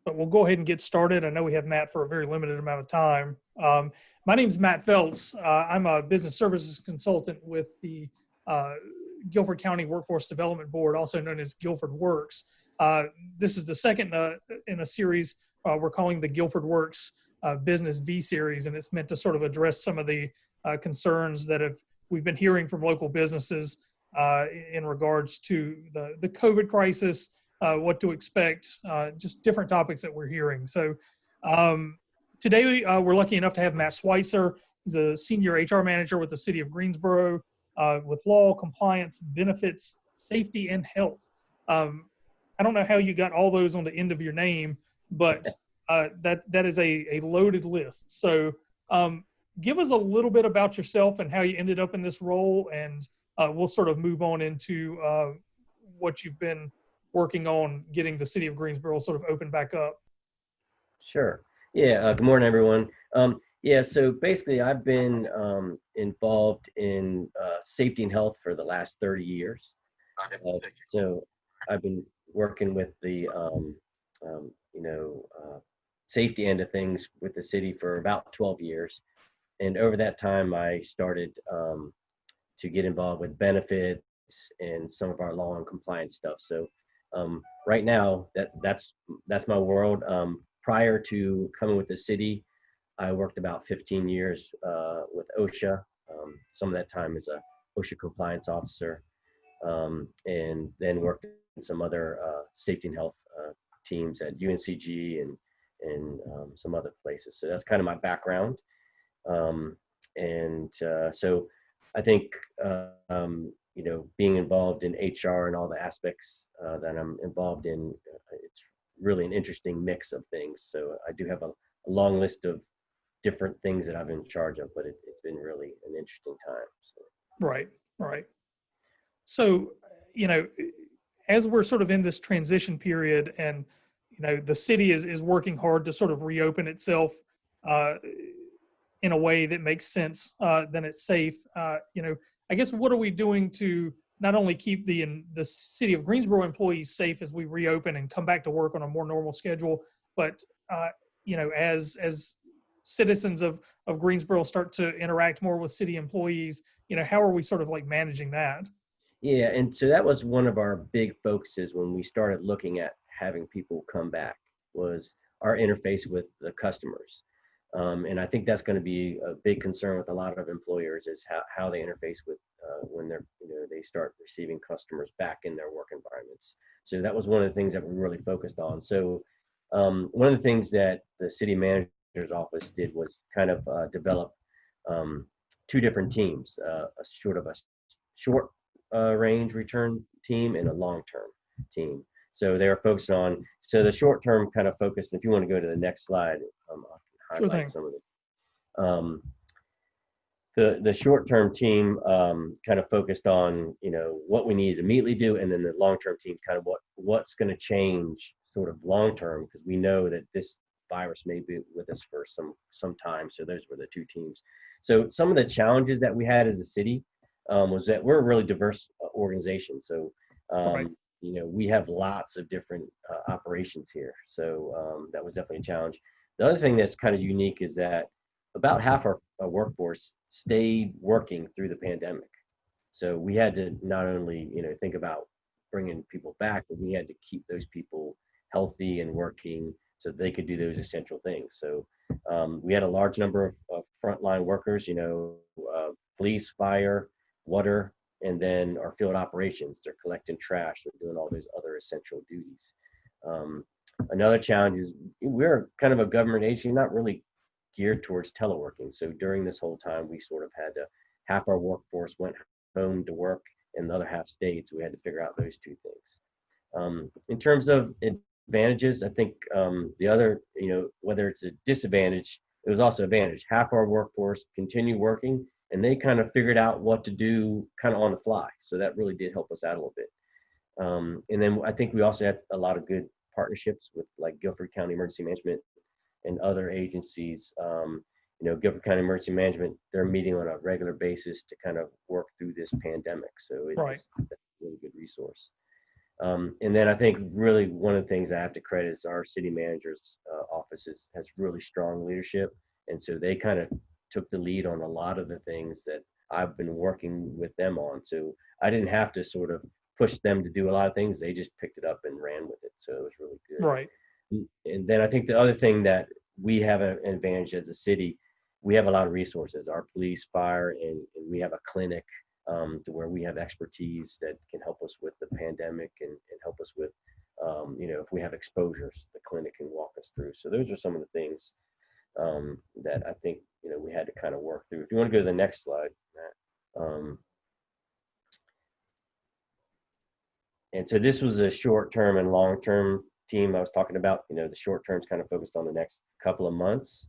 but we'll go ahead and get started. I know we have Matt for a very limited amount of time. My name is Matt Feltz. I'm a business services consultant with the Guilford County Workforce Development Board, also known as GuilfordWorks. This is the second in a series we're calling the GuilfordWorks Business V Series, and it's meant to sort of address some of the concerns that we've been hearing from local businesses in regards to the COVID crisis, what to expect, just different topics that we're hearing. So today we're lucky enough to have Matt Schweitzer. He's a senior HR manager with the city of Greensboro with law, compliance, benefits, safety, and health. I don't know how you got all those on the end of your name, but that is a loaded list. So give us a little bit about yourself and how you ended up in this role, and we'll sort of move on into what you've been working on getting the city of Greensboro sort of open back up. Sure. Yeah. Good morning, everyone. Yeah. So basically, I've been involved in safety and health for the last 30 years. So I've been working with the safety end of things with the city for about 12 years. And over that time, I started to get involved with benefits and some of our law and compliance stuff. So right now, that's my world. Prior to coming with the city, I worked about 15 years with OSHA. Some of that time as a OSHA compliance officer, and then worked in some other safety and health teams at UNCG and some other places. So that's kind of my background. So I think, being involved in HR and all the aspects that I'm involved in, it's really an interesting mix of things. So I do have a long list of different things that I've been in charge of, but it's been really an interesting time. So. Right. So, as we're sort of in this transition period and, the city is working hard to sort of reopen itself in a way that makes sense, then it's safe. I guess what are we doing to not only keep the city of Greensboro employees safe as we reopen and come back to work on a more normal schedule, but as citizens of Greensboro start to interact more with city employees, how are we sort of like managing that? Yeah, and so that was one of our big focuses when we started looking at having people come back, was our interface with the customers. And I think that's going to be a big concern with a lot of employers, is how they interface with when they start receiving customers back in their work environments. So that was one of the things that we really focused on. So one of the things that the city manager's office did was kind of develop two different teams, a short range return team and a long-term team. So they were focused on, so the short-term kind of focused, if you want to go to the next slide, highlight some of it. The short-term team kind of focused on, what we needed to immediately do, and then the long-term team kind of what's going to change sort of long-term, because we know that this virus may be with us for some time. So those were the two teams. So some of the challenges that we had as a city was that we're a really diverse organization. So we have lots of different operations here. So that was definitely a challenge. The other thing that's kind of unique is that about half our workforce stayed working through the pandemic. So we had to not only, think about bringing people back, but we had to keep those people healthy and working so they could do those essential things. So we had a large number of frontline workers, police, fire, water, and then our field operations. They're collecting trash, they're doing all those other essential duties. Another challenge is we're kind of a government agency, not really geared towards teleworking. So during this whole time, we sort of had to, half our workforce went home to work and the other half stayed. So we had to figure out those two things. In terms of advantages, I think the other, whether it's a disadvantage, it was also an advantage. Half our workforce continued working, and they kind of figured out what to do kind of on the fly. So that really did help us out a little bit. And then I think we also had a lot of good partnerships with like Guilford County Emergency Management and other agencies. Guilford County Emergency Management, they're meeting on a regular basis to kind of work through this pandemic. So it's a really good resource. And then I think really one of the things I have to credit is our city manager's office has really strong leadership. And so they kind of took the lead on a lot of the things that I've been working with them on. So I didn't have to sort of push them to do a lot of things. They just picked it up and ran with it. So it was really good. Right. And then I think the other thing that we have an advantage as a city, we have a lot of resources, our police, fire, and we have a clinic to where we have expertise that can help us with the pandemic and help us with, if we have exposures, the clinic can walk us through. So those are some of the things that I think, we had to kind of work through. If you want to go to the next slide, Matt. And so this was a short-term and long-term team I was talking about. The short-term's kind of focused on the next couple of months.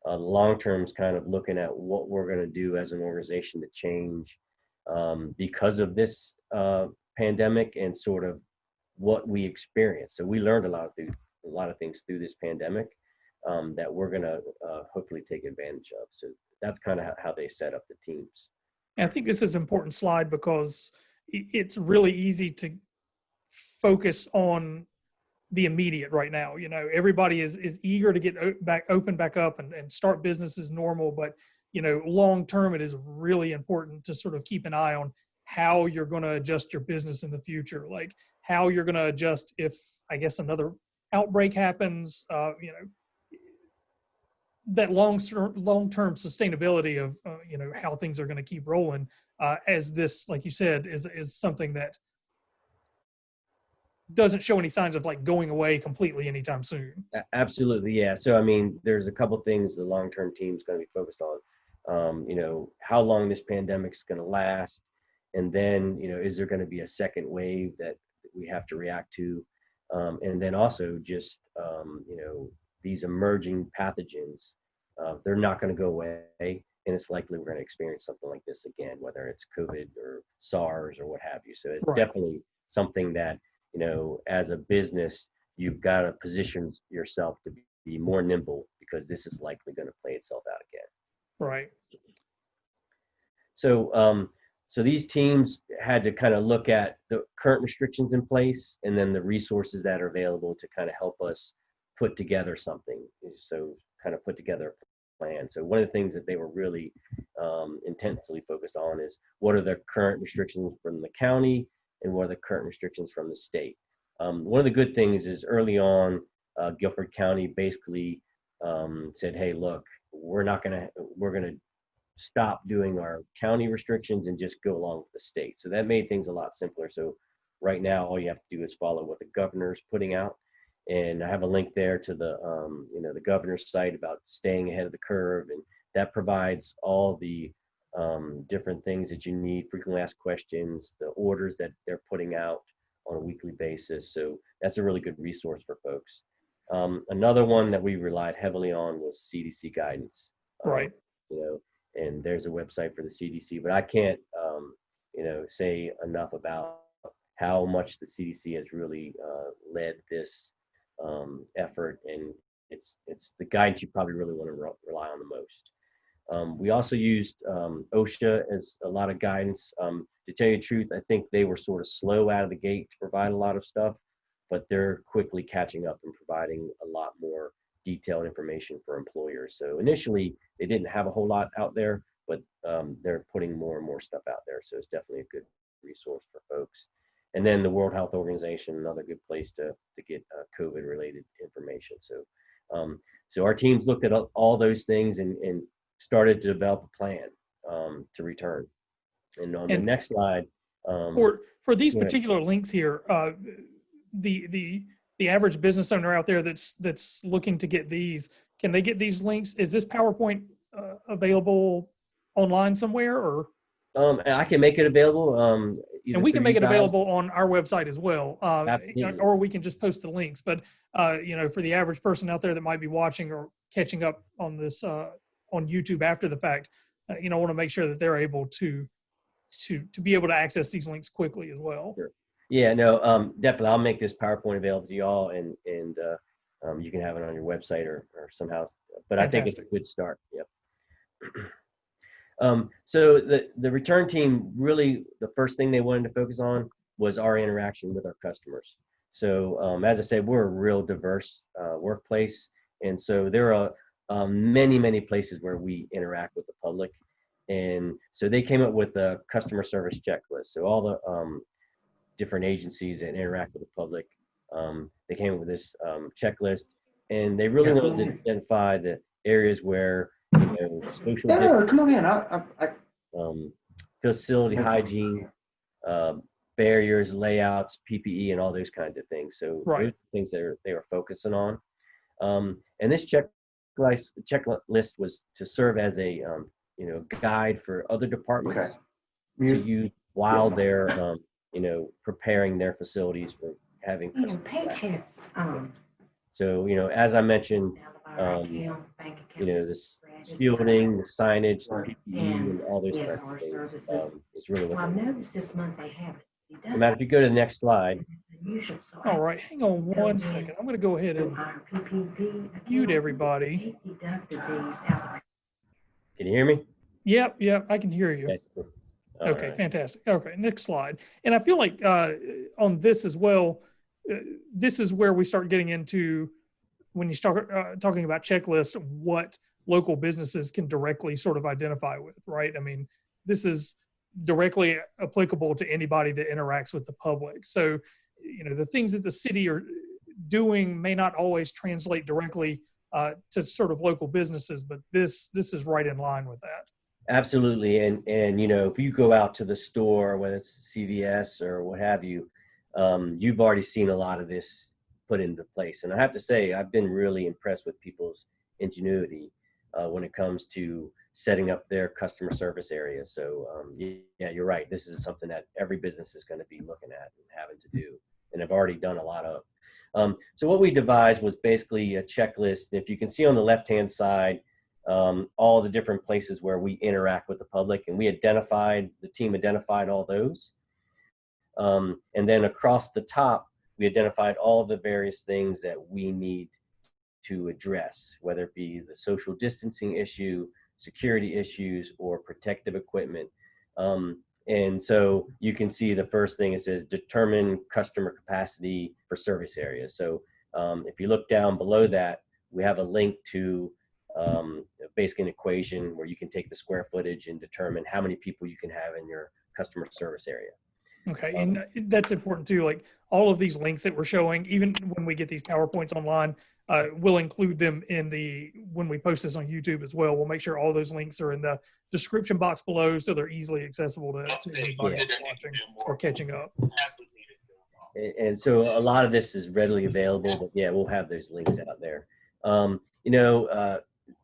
Long-term's kind of looking at what we're going to do as an organization to change because of this pandemic and sort of what we experienced. So we learned a lot of things through this pandemic that we're going to hopefully take advantage of. So that's kind of how they set up the teams. And I think this is an important slide because it's really easy to focus on the immediate right now. Everybody is eager to get open back up and start business as normal, but long term it is really important to sort of keep an eye on how you're going to adjust your business in the future, like how you're going to adjust if, I guess, another outbreak happens. That long-term sustainability of how things are going to keep rolling as this, like you said, is something that doesn't show any signs of like going away completely anytime soon. Absolutely, yeah. So I mean, there's a couple things the long-term team's going to be focused on. How long this pandemic's going to last, and then is there going to be a second wave that we have to react to, and then also just these emerging pathogens, they're not going to go away, and it's likely we're going to experience something like this again, whether it's COVID or SARS or what have you. So it's Right. definitely something that as a business, you've got to position yourself to be more nimble because this is likely going to play itself out again. Right. So these teams had to kind of look at the current restrictions in place and then the resources that are available to kind of help us put together something. So kind of put together a plan. So one of the things that they were really intensely focused on is what are the current restrictions from the county and what are the current restrictions from the state. One of the good things is early on, Guilford County basically said, hey, look, we're going to stop doing our county restrictions and just go along with the state. So that made things a lot simpler. So right now, all you have to do is follow what the governor's putting out. And I have a link there to the governor's site about staying ahead of the curve. And that provides all the different things that you need, frequently asked questions, the orders that they're putting out on a weekly basis. So that's a really good resource for folks. Another one that we relied heavily on was CDC guidance. Right. And there's a website for the CDC, but I can't, say enough about how much the CDC has really led this effort, and it's the guidance you probably really want to rely on the most. We also used OSHA as a lot of guidance. To tell you the truth, I think they were sort of slow out of the gate to provide a lot of stuff, but they're quickly catching up and providing a lot more detailed information for employers. So initially, they didn't have a whole lot out there, but they're putting more and more stuff out there. So it's definitely a good resource for folks. And then the World Health Organization, another good place to get COVID-related information. So our teams looked at all those things and started to develop a plan to return. And on the next slide, for these particular links here, the average business owner out there that's looking to get these, can they get these links? Is this PowerPoint available online somewhere, or? I can make it available. And we can make it available on our website as well, or we can just post the links. But for the average person out there that might be watching or catching up on this on YouTube after the fact, I want to make sure that they're able to be able to access these links quickly as well. Sure. Yeah, no, definitely. I'll make this PowerPoint available to you all, and you can have it on your website or somehow. But fantastic. I think it's a good start. Yep. So the return team, really, the first thing they wanted to focus on was our interaction with our customers. So as I said, we're a real diverse workplace. And so there are many, many places where we interact with the public. And so they came up with a customer service checklist. So all the different agencies that interact with the public, they came up with this checklist, and they really wanted to identify the areas where, social come on in. facility hygiene, barriers, layouts, PPE, and all those kinds of things. So those are things that they were focusing on. And this checklist was to serve as a guide for other departments to use while they're preparing their facilities for having. So as I mentioned, the shielding, the signage, the PPE, and all those kinds of things is really what. Well, I've noticed this month they haven't. So Matt, if you go to the next slide. All right, hang on one second. I'm going to go ahead and mute everybody. Can you hear me? Yep, I can hear you. Okay, fantastic. Okay, next slide. And I feel like on this as well, this is where we start getting into, when you start talking about checklists, what local businesses can directly sort of identify with, right? I mean, this is directly applicable to anybody that interacts with the public. So, the things that the city are doing may not always translate directly to sort of local businesses, but this is right in line with that. Absolutely. And if you go out to the store, whether it's CVS or what have you, you've already seen a lot of this put into place. And I have to say, I've been really impressed with people's ingenuity when it comes to setting up their customer service areas. So yeah, you're right. This is something that every business is going to be looking at and having to do, and have already done a lot of. So what we devised was basically a checklist. If you can see on the left-hand side, all the different places where we interact with the public, and the team identified all those. And then across the top, we identified all the various things that we need to address, whether it be the social distancing issue, security issues, or protective equipment. And so you can see the first thing, it says determine customer capacity for service areas. So if you look down below that, we have a link to basically an equation where you can take the square footage and determine how many people you can have in your customer service area. Okay, and that's important too. Like all of these links that we're showing, even when we get these PowerPoints online, we'll include them when we post this on YouTube as well. We'll make sure all those links are in the description box below, so they're easily accessible to anybody that's watching or catching up. And so a lot of this is readily available, but yeah, we'll have those links out there.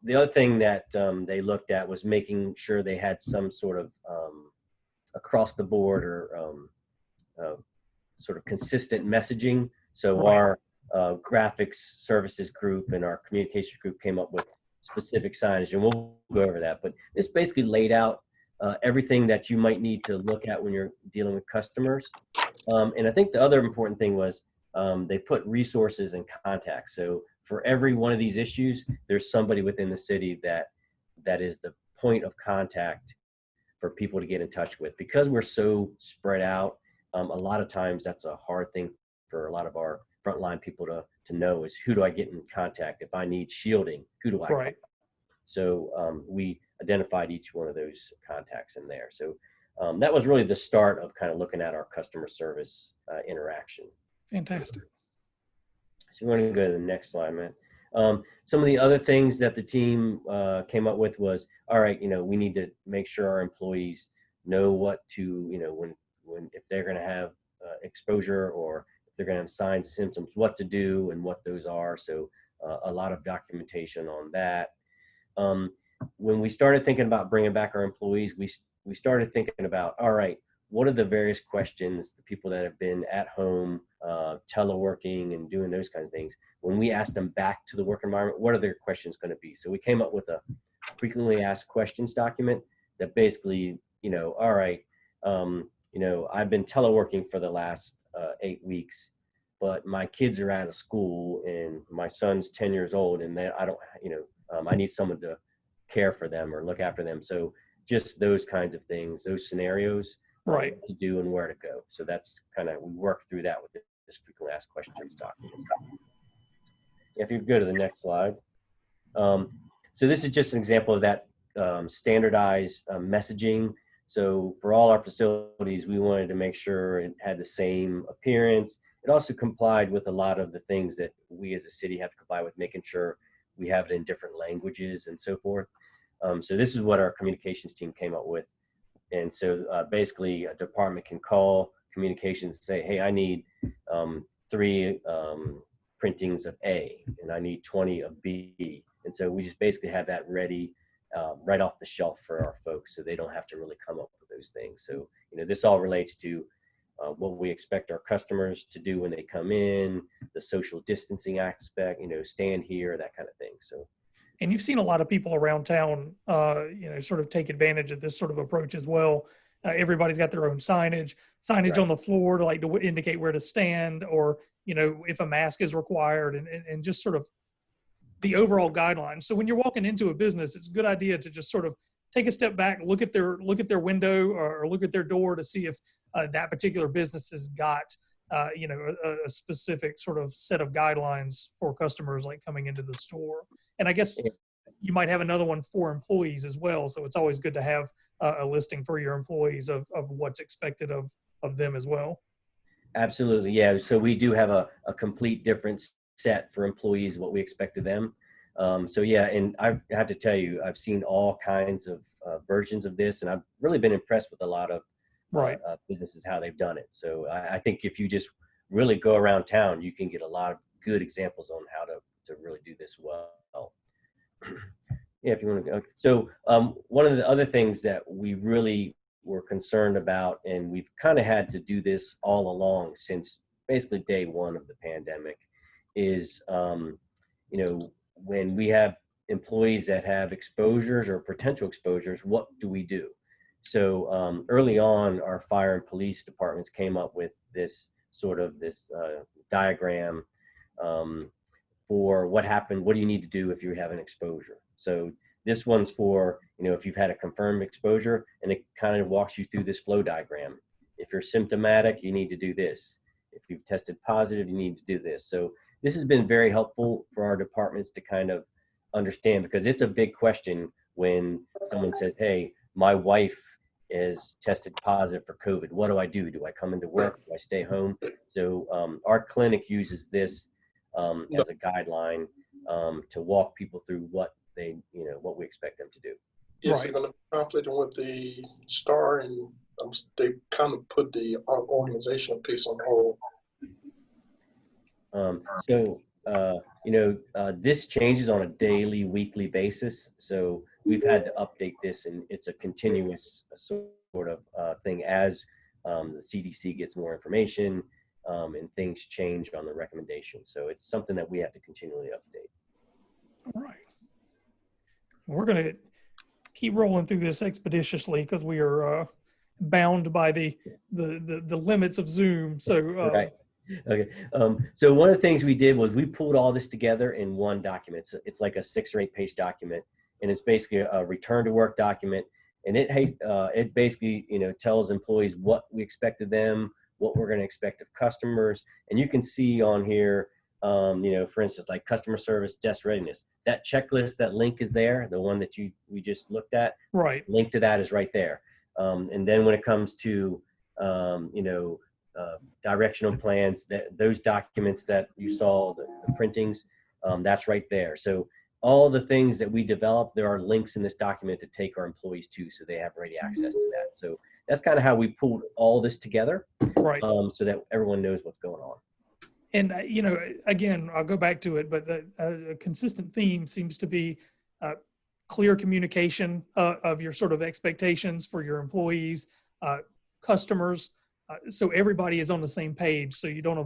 The other thing that they looked at was making sure they had some sort of across the board or sort of consistent messaging. So our graphics services group and our communication group came up with specific signage, and we'll go over that. But this basically laid out everything that you might need to look at when you're dealing with customers. And I think the other important thing was they put resources and contacts. So for every one of these issues, there's somebody within the city that is the point of contact for people to get in touch with. Because we're so spread out, a lot of times that's a hard thing for a lot of our frontline people to know, is who do I get in contact? If I need shielding, who do I call? So we identified each one of those contacts in there. So that was really the start of kind of looking at our customer service interaction. Fantastic. So we're going to go to the next slide, Matt. Some of the other things that the team came up with was, all right, we need to make sure our employees know what to, when if they're going to have exposure, or if they're going to have signs and symptoms, what to do and what those are. So a lot of documentation on that. When we started thinking about bringing back our employees, we started thinking about, all right, what are the various questions, the people that have been at home, teleworking and doing those kind of things, when we ask them back to the work environment, what are their questions going to be? So we came up with a frequently asked questions document that basically, all right, I've been teleworking for the last 8 weeks, but my kids are out of school and my son's 10 years old, and I need someone to care for them or look after them. So just those kinds of things, those scenarios, Right. what to do and where to go. So that's kind of, we work through that with this frequently asked questions document. If you go to the next slide. So this is just an example of that standardized messaging. So for all our facilities, we wanted to make sure it had the same appearance. It also complied with a lot of the things that we as a city have to comply with, making sure we have it in different languages and so forth. So this is what our communications team came up with. And so basically a department can call communications and say, hey, I need 3 printings of A and I need 20 of B. And so we just basically have that ready right off the shelf for our folks, so they don't have to really come up with those things. So, this all relates to what we expect our customers to do when they come in, the social distancing aspect, stand here, that kind of thing. So, and you've seen a lot of people around town, sort of take advantage of this sort of approach as well. Everybody's got their own signage Right. on the floor to indicate where to stand, or, if a mask is required, and just sort of the overall guidelines. So when you're walking into a business, it's a good idea to just sort of take a step back, look at their window or look at their door to see if that particular business has got, a specific sort of set of guidelines for customers like coming into the store. And I guess you might have another one for employees as well. So it's always good to have a listing for your employees of what's expected of them as well. Absolutely. Yeah. So we do have a complete different set for employees, what we expect of them. So yeah, and I have to tell you, I've seen all kinds of versions of this, and I've really been impressed with a lot of businesses, how they've done it. So I think if you just really go around town, you can get a lot of good examples on how to really do this well. Yeah, if you want to go. So one of the other things that we really were concerned about, and we've kind of had to do this all along since basically day one of the pandemic, is when we have employees that have exposures or potential exposures, what do we do? So early on, our fire and police departments came up with this diagram for what happened. What do you need to do if you have an exposure? So this one's for, if you've had a confirmed exposure, and it kind of walks you through this flow diagram. If you're symptomatic, you need to do this. If you've tested positive, you need to do this. So this has been very helpful for our departments to kind of understand, because it's a big question when someone says, hey, my wife is tested positive for COVID. What do I do? Do I come into work? Do I stay home? So our clinic uses this as a guideline to walk people through what we expect them to do. Is it going to be conflicting with the STAR, and they kind of put the organizational piece on hold? This changes on a daily, weekly basis. So we've had to update this, and it's a continuous sort of thing as the CDC gets more information and things change on the recommendations. So it's something that we have to continually update. All right. We're going to keep rolling through this expeditiously because we are bound by the limits of Zoom. So right. Okay. So one of the things we did was we pulled all this together in one document. So it's like a 6 or 8 page document, and it's basically a return to work document. And it basically, tells employees what we expect of them, what we're going to expect of customers. And you can see on here, for instance, like customer service, desk readiness, that checklist, that link is there. The one that we just looked at, right. Link to that is right there. And then when it comes to, directional plans, those documents that you saw, the printings, that's right there. So all the things that we develop, there are links in this document to take our employees to, so they have ready access to that. So that's kind of how we pulled all this together, right? So that everyone knows what's going on. And again, I'll go back to it, but a consistent theme seems to be clear communication of your sort of expectations for your employees, customers. So everybody is on the same page, so you can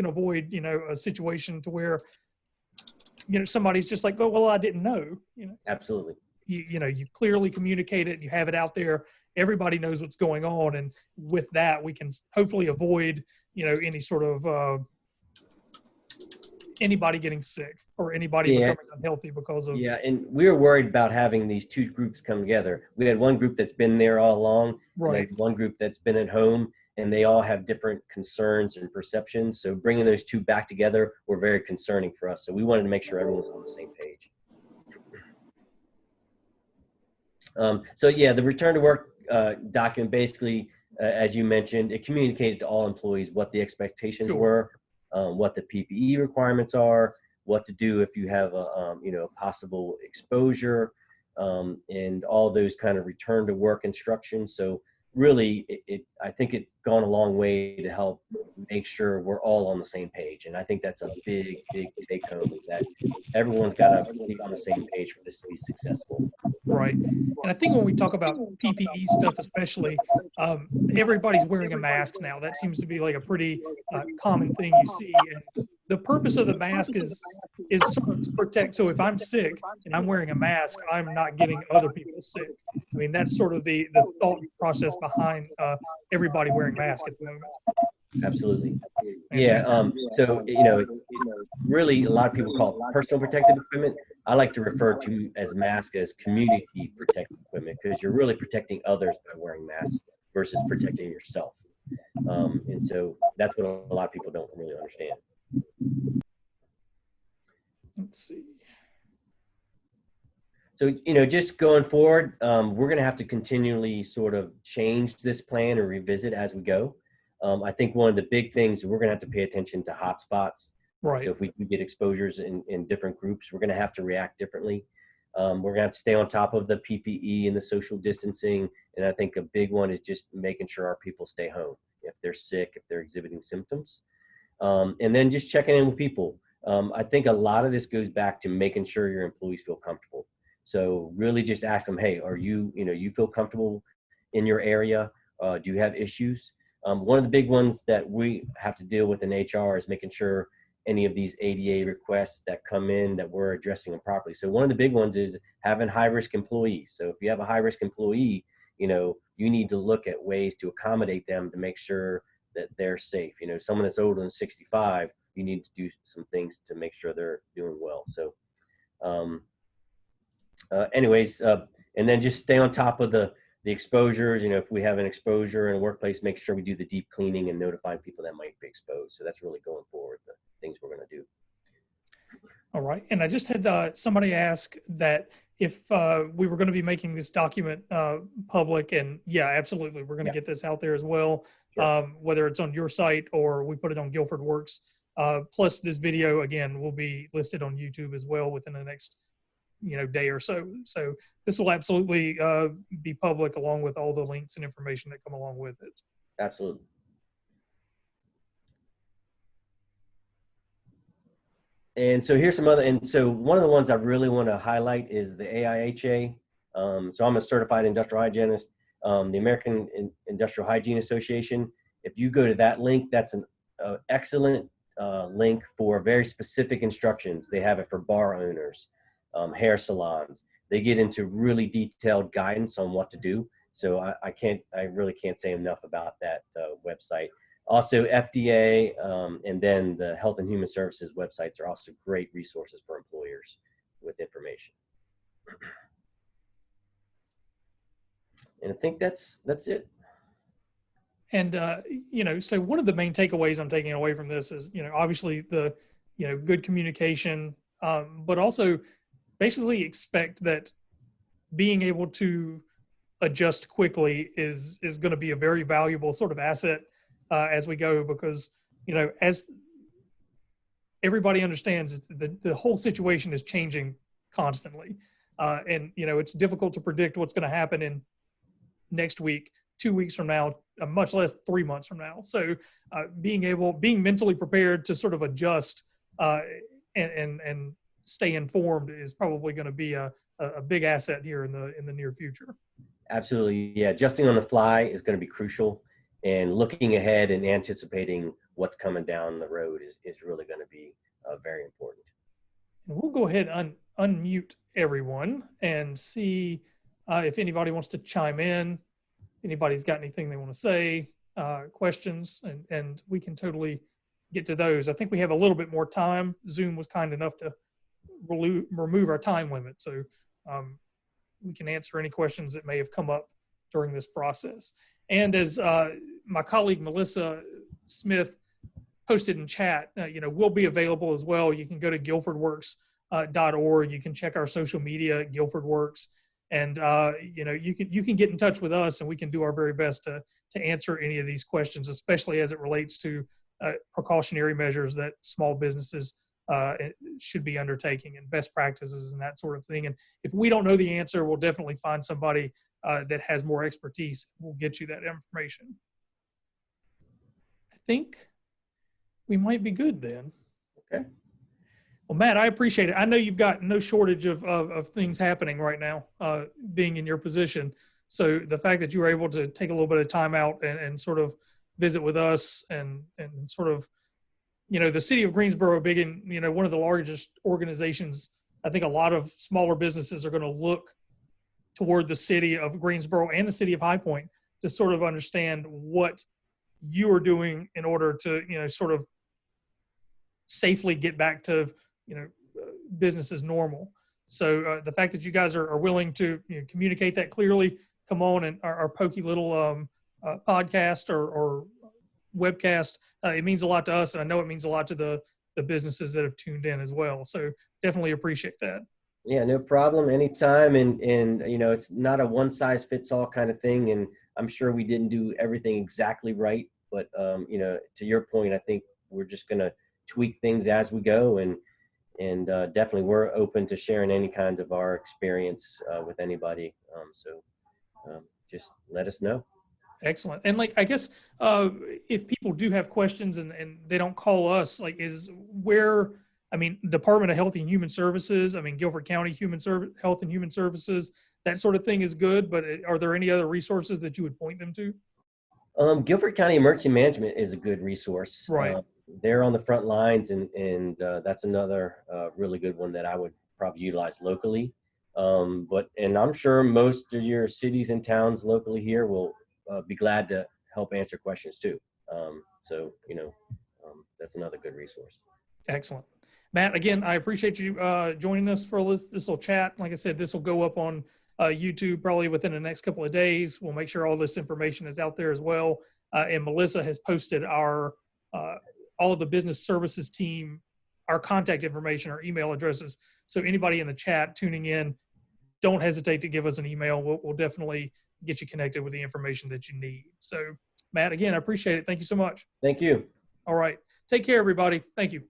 avoid a situation to where somebody's just like, oh well, I didn't know. Absolutely. You clearly communicate it, you have it out there, everybody knows what's going on, and with that we can hopefully avoid any sort of anybody getting sick or anybody Yeah. becoming unhealthy because of. Yeah, and we were worried about having these two groups come together. We had one group that's been there all along, and Right. then one group that's been at home, and they all have different concerns and perceptions. So bringing those two back together were very concerning for us. So we wanted to make sure everyone was on the same page. So yeah, the return to work document basically, as you mentioned, it communicated to all employees what the expectations Sure. were, what the PPE requirements are, what to do if you have a possible exposure, and all those kind of return to work instructions. So really, I think it's gone a long way to help make sure we're all on the same page. And I think that's a big take home, is that everyone's got to be on the same page for this to be successful. Right. And I think when we talk about PPE stuff, especially, everybody's wearing a mask now. That seems to be like a pretty common thing you see. And the purpose of the mask is sort of to protect. So if I'm sick and I'm wearing a mask, I'm not getting other people sick. I mean, that's sort of the thought process behind everybody wearing masks at the moment. Absolutely. Yeah. So, really a lot of people call it personal protective equipment. I like to refer to as mask as community protective equipment, because you're really protecting others by wearing masks versus protecting yourself. And so that's what a lot of people don't really understand. Let's see. So, just going forward, we're going to have to continually sort of change this plan and revisit as we go. I think one of the big things, we're going to have to pay attention to hotspots. Right. So if we can get exposures in different groups, we're going to have to react differently. We're going to have to stay on top of the PPE and the social distancing. And I think a big one is just making sure our people stay home if they're sick, if they're exhibiting symptoms. And then just checking in with people. I think a lot of this goes back to making sure your employees feel comfortable. So really just ask them, hey, are you feel comfortable in your area? Do you have issues? One of the big ones that we have to deal with in HR is making sure any of these ADA requests that come in, that we're addressing them properly. So one of the big ones is having high-risk employees. So if you have a high-risk employee, you need to look at ways to accommodate them to make sure that they're safe. Someone that's older than 65, you need to do some things to make sure they're doing well. So and then just stay on top of the exposures. If we have an exposure in a workplace, make sure we do the deep cleaning and notify people that might be exposed. So that's really going forward, the things we're going to do. All right. And I just had somebody ask that if we were going to be making this document public, and yeah, absolutely, we're going to get this out there as well, Sure. whether it's on your site or we put it on GuilfordWorks. Plus this video, again, will be listed on YouTube as well within the next day or so. So this will absolutely be public, along with all the links and information that come along with it. Absolutely. And so here's some other, and so one of the ones I really want to highlight is the AIHA. So I'm a certified industrial hygienist. The American Industrial Hygiene Association, if you go to that link, that's an excellent link for very specific instructions. They have it for bar owners, hair salons. They get into really detailed guidance on what to do. So I really can't say enough about that website. Also, FDA and then the Health and Human Services websites are also great resources for employers with information. And I think that's it. And, so one of the main takeaways I'm taking away from this is, obviously the, good communication, but also basically expect that being able to adjust quickly is going to be a very valuable sort of asset as we go, because, as everybody understands, the whole situation is changing constantly. And, it's difficult to predict what's going to happen in next week, 2 weeks from now, much less 3 months from now. So being mentally prepared to sort of adjust and stay informed is probably going to be a big asset here in the near future. Absolutely. Yeah. Adjusting on the fly is going to be crucial, and looking ahead and anticipating what's coming down the road is really going to be very important. We'll go ahead and unmute everyone and see if anybody wants to chime in. Anybody's got anything they want to say, questions, and we can totally get to those. I think we have a little bit more time. Zoom was kind enough to remove our time limit. So we can answer any questions that may have come up during this process. And as my colleague Melissa Smith posted in chat, we'll be available as well. You can go to GuilfordWorks.org. You can check our social media at GuilfordWorks, and you can get in touch with us, and we can do our very best to answer any of these questions, especially as it relates to precautionary measures that small businesses should be undertaking and best practices and that sort of thing. And if we don't know the answer, we'll definitely find somebody that has more expertise. We'll get you that information. I think we might be good then. Okay. Well, Matt, I appreciate it. I know you've got no shortage of things happening right now, being in your position. So the fact that you were able to take a little bit of time out and sort of visit with us and sort of, the city of Greensboro being, one of the largest organizations, I think a lot of smaller businesses are going to look toward the city of Greensboro and the city of High Point to sort of understand what you are doing in order to, sort of safely get back to, business as normal. So the fact that you guys are willing to communicate that clearly, come on and our pokey little podcast or webcast, it means a lot to us. And I know it means a lot to the businesses that have tuned in as well. So definitely appreciate that. Yeah, no problem. Anytime. And it's not a one size fits all kind of thing. And I'm sure we didn't do everything exactly right. But, to your point, I think we're just going to tweak things as we go. And definitely we're open to sharing any kinds of our experience with anybody. So just let us know. Excellent. And I guess if people do have questions and they don't call us, Department of Health and Human Services, Guilford County Health and Human Services, that sort of thing is good, but are there any other resources that you would point them to? Guilford County Emergency Management is a good resource. Right. They're on the front lines, and that's another really good one that I would probably utilize locally. And I'm sure most of your cities and towns locally here will be glad to help answer questions too. That's another good resource. Excellent. Matt, again, I appreciate you joining us for this little chat. Like I said, this will go up on YouTube probably within the next couple of days. We'll make sure all this information is out there as well. And Melissa has posted our all of the business services team, our contact information, our email addresses. So anybody in the chat tuning in, don't hesitate to give us an email. We'll definitely get you connected with the information that you need. So Matt, again, I appreciate it. Thank you so much. Thank you. All right. Take care, everybody. Thank you.